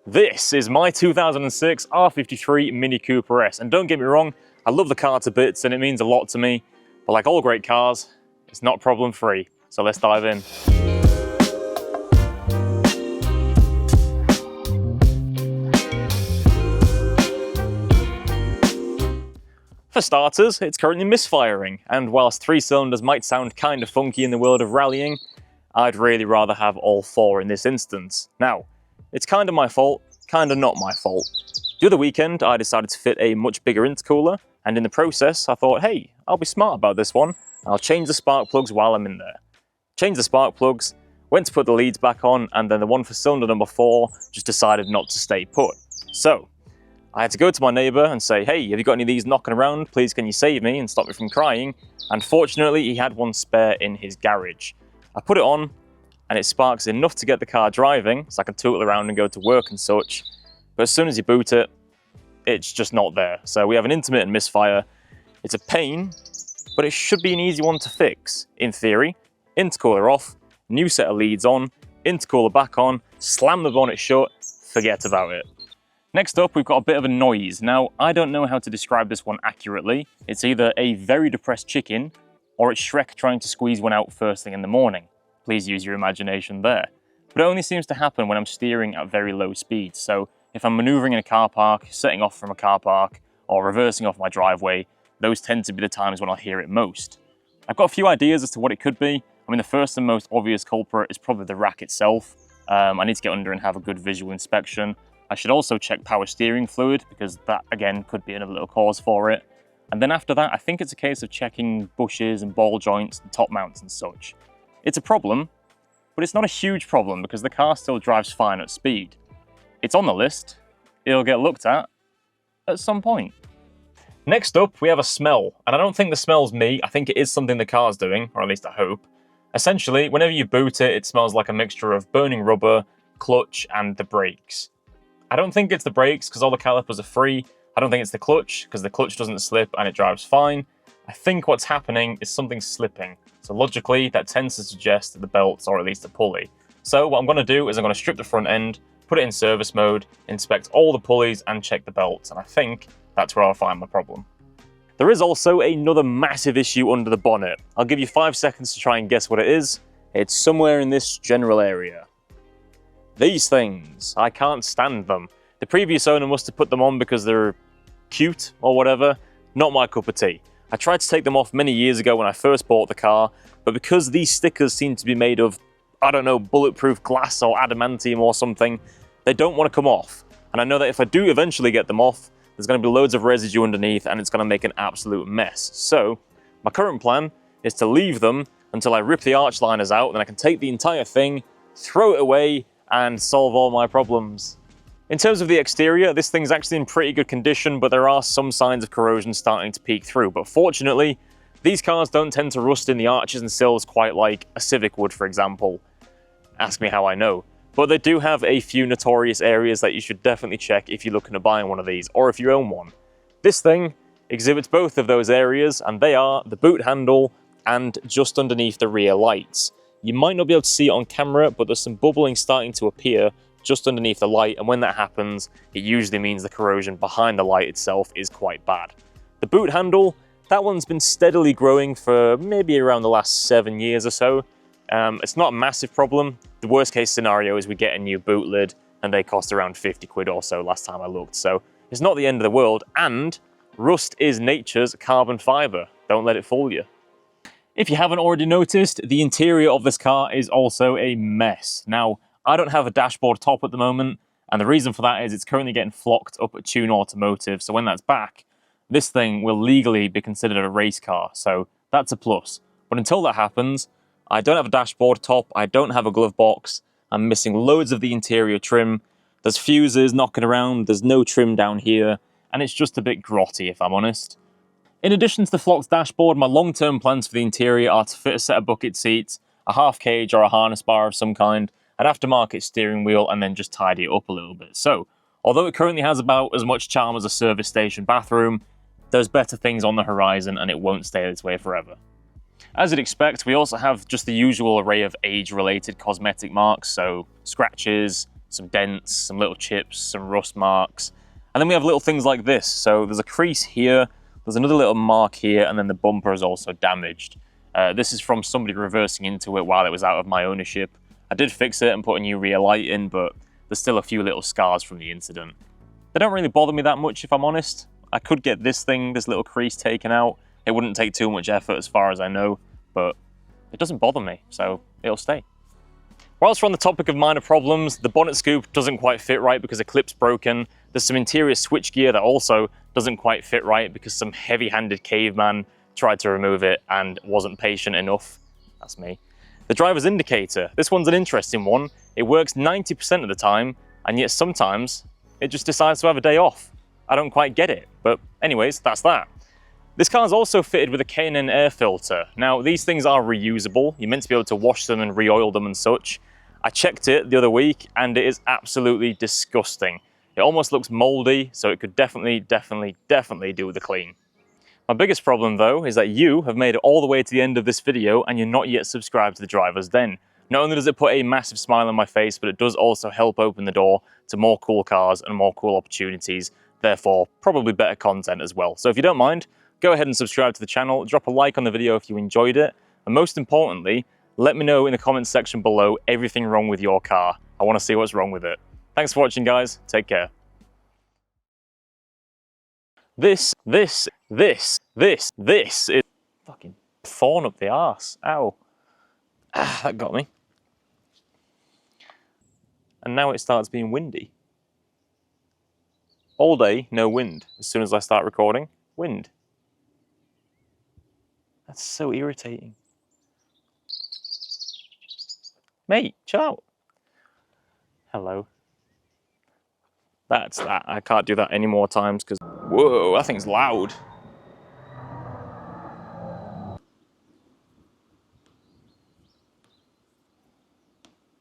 This is my 2006 R53 Mini Cooper S, and don't get me wrong, I love the car to bits and it means a lot to me, but like all great cars, it's not problem free, so let's dive in. For starters, it's currently misfiring, and whilst 3 cylinders might sound kind of funky in the world of rallying, I'd really rather have all 4 in this instance. Now, it's kind of my fault, kind of not my fault. The other weekend, I decided to fit a much bigger intercooler, and in the process, I thought, hey, I'll be smart about this one. I'll change the spark plugs while I'm in there. Changed the spark plugs, went to put the leads back on, and then the one for cylinder number 4 just decided not to stay put. So, I had to go to my neighbour and say, hey, have you got any of these knocking around? Please can you save me and stop me from crying? And fortunately, he had one spare in his garage. I put it on, and it sparks enough to get the car driving, so I can tootle around and go to work and such. But as soon as you boot it, it's just not there. So we have an intermittent misfire. It's a pain, but it should be an easy one to fix. In theory, intercooler off, new set of leads on, intercooler back on, slam the bonnet shut, forget about it. Next up, we've got a bit of a noise. Now, I don't know how to describe this one accurately. It's either a very depressed chicken, or it's Shrek trying to squeeze one out first thing in the morning. Please use your imagination there. But it only seems to happen when I'm steering at very low speeds. So if I'm maneuvering in a car park, setting off from a car park, or reversing off my driveway, those tend to be the times when I'll hear it most. I've got a few ideas as to what it could be. I mean, the first and most obvious culprit is probably the rack itself. I need to get under and have a good visual inspection. I should also check power steering fluid, because that, again, could be another little cause for it. And then after that, I think it's a case of checking bushes and ball joints and top mounts and such. It's a problem, but it's not a huge problem because the car still drives fine at speed. It's on the list. It'll get looked at some point. Next up, we have a smell. And I don't think the smell's me. I think it is something the car's doing, or at least I hope. Essentially, whenever you boot it, it smells like a mixture of burning rubber, clutch, and the brakes. I don't think it's the brakes because all the calipers are free. I don't think it's the clutch because the clutch doesn't slip and it drives fine. I think what's happening is something slipping. So logically, that tends to suggest that the belts or at least the pulley. So what I'm going to do is I'm going to strip the front end, put it in service mode, inspect all the pulleys and check the belts. And I think that's where I'll find my problem. There is also another massive issue under the bonnet. I'll give you 5 seconds to try and guess what it is. It's somewhere in this general area. These things, I can't stand them. The previous owner must have put them on because they're cute or whatever. Not my cup of tea. I tried to take them off many years ago when I first bought the car, but because these stickers seem to be made of, I don't know, bulletproof glass or adamantium or something, they don't want to come off. And I know that if I do eventually get them off, there's going to be loads of residue underneath and it's going to make an absolute mess. So, my current plan is to leave them until I rip the arch liners out, then I can take the entire thing, throw it away, and solve all my problems. In terms of the exterior, this thing's actually in pretty good condition, but there are some signs of corrosion starting to peek through. But fortunately, these cars don't tend to rust in the arches and sills quite like a Civic would, for example. Ask me how I know. But they do have a few notorious areas that you should definitely check if you're looking at buying one of these, or if you own one. This thing exhibits both of those areas, and they are the boot handle and just underneath the rear lights. You might not be able to see it on camera, but there's some bubbling starting to appear just underneath the light, and when that happens, it usually means the corrosion behind the light itself is quite bad. The boot handle, that one's been steadily growing for maybe around the last 7 years or so. It's not a massive problem. The worst case scenario is we get a new boot lid, and they cost around 50 quid or so last time I looked, so it's not the end of the world, and rust is nature's carbon fibre. Don't let it fool you. If you haven't already noticed, the interior of this car is also a mess. Now, I don't have a dashboard top at the moment, and the reason for that is it's currently getting flocked up at Tune Automotive, so when that's back, this thing will legally be considered a race car, so that's a plus. But until that happens, I don't have a dashboard top, I don't have a glove box, I'm missing loads of the interior trim, there's fuses knocking around, there's no trim down here, and it's just a bit grotty if I'm honest. In addition to the flocked dashboard, my long-term plans for the interior are to fit a set of bucket seats, a half cage or a harness bar of some kind, an aftermarket steering wheel, and then just tidy it up a little bit. So, although it currently has about as much charm as a service station bathroom, there's better things on the horizon and it won't stay this way forever. As you'd expect, we also have just the usual array of age-related cosmetic marks, so scratches, some dents, some little chips, some rust marks. And then we have little things like this. So there's a crease here, there's another little mark here, and then the bumper is also damaged. This is from somebody reversing into it while it was out of my ownership. I did fix it and put a new rear light in, but there's still a few little scars from the incident. They don't really bother me that much, if I'm honest. I could get this little crease taken out. It wouldn't take too much effort as far as I know, but it doesn't bother me, so it'll stay. Whilst we're on the topic of minor problems, the bonnet scoop doesn't quite fit right because a clip's broken. There's some interior switchgear that also doesn't quite fit right because some heavy-handed caveman tried to remove it and wasn't patient enough. That's me. The driver's indicator. This one's an interesting one. It works 90% of the time, and yet sometimes it just decides to have a day off. I don't quite get it, but anyways, that's that. This car is also fitted with a K&N air filter. Now, these things are reusable. You're meant to be able to wash them and re-oil them and such. I checked it the other week, and it is absolutely disgusting. It almost looks moldy, so it could definitely do with a clean. My biggest problem, though, is that you have made it all the way to the end of this video, and you're not yet subscribed to the Driver's Den. Not only does it put a massive smile on my face, but it does also help open the door to more cool cars and more cool opportunities, therefore probably better content as well. So if you don't mind, go ahead and subscribe to the channel, drop a like on the video if you enjoyed it, and most importantly, let me know in the comments section below everything wrong with your car. I want to see what's wrong with it. Thanks for watching, guys. Take care. This is fucking thorn up the arse. Ow. Ah, that got me. And now it starts being windy. All day, no wind. As soon as I start recording, wind. That's so irritating. Mate, chill out. Hello. That's that. I can't do that any more times because, whoa, that thing's loud.